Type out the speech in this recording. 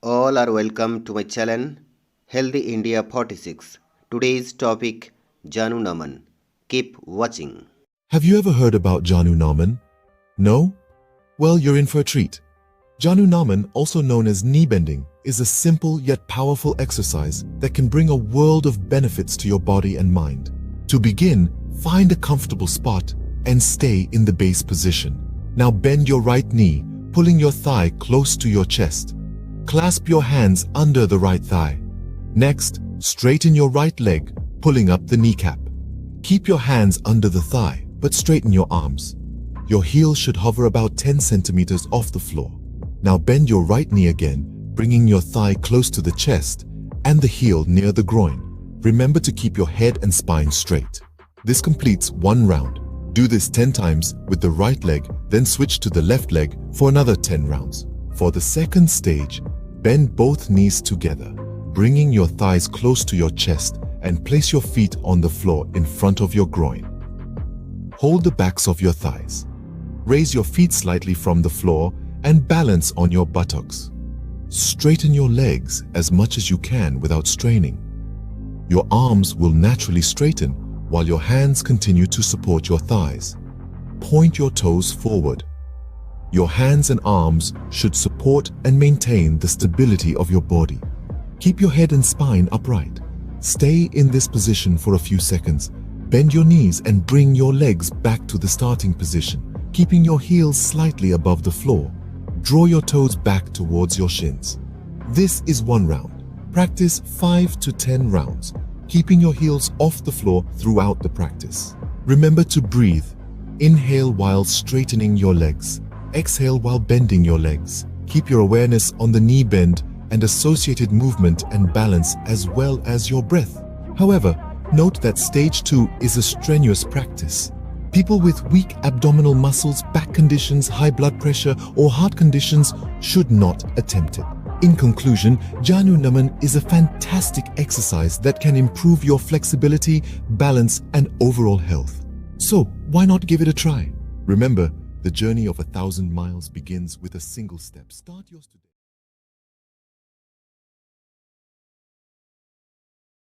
All are welcome to my channel Healthy India 46. Today's topic Janu Naman. Keep watching. Have you ever heard about Janu Naman? No? Well, you're in for a treat. Janu Naman, also known as knee bending, is a simple yet powerful exercise that can bring a world of benefits to your body and mind. To begin, find a comfortable spot and stay in the base position. Now bend your right knee, pulling your thigh close to your chest. Clasp your hands under the right thigh. Next, straighten your right leg, pulling up the kneecap. Keep your hands under the thigh, but straighten your arms. Your heel should hover about 10 centimeters off the floor. Now bend your right knee again, bringing your thigh close to the chest and the heel near the groin. Remember to keep your head and spine straight. This completes one round. Do this 10 times with the right leg, then switch to the left leg for another 10 rounds. For the second stage, bend both knees together, bringing your thighs close to your chest and place your feet on the floor in front of your groin. Hold the backs of your thighs. Raise your feet slightly from the floor and balance on your buttocks. Straighten your legs as much as you can without straining. Your arms will naturally straighten while your hands continue to support your thighs. Point your toes forward. Your hands and arms should support and maintain the stability of your body. Keep your head and spine upright. Stay in this position for a few seconds. Bend your knees and bring your legs back to the starting position, keeping your heels slightly above the floor. Draw your toes back towards your shins. This is one round. Practice 5 to 10 rounds, keeping your heels off the floor throughout the practice. Remember to breathe. Inhale while straightening your legs. Exhale while bending your legs. Keep your awareness on the knee bend and associated movement and balance as well as your breath. However, note that stage 2 is a strenuous practice. People with weak abdominal muscles, back conditions, high blood pressure, or heart conditions should not attempt it. In conclusion, Janu Naman is a fantastic exercise that can improve your flexibility, balance, and overall health. So, why not give it a try? Remember, the journey of 1,000 miles begins with a single step. Start yours today.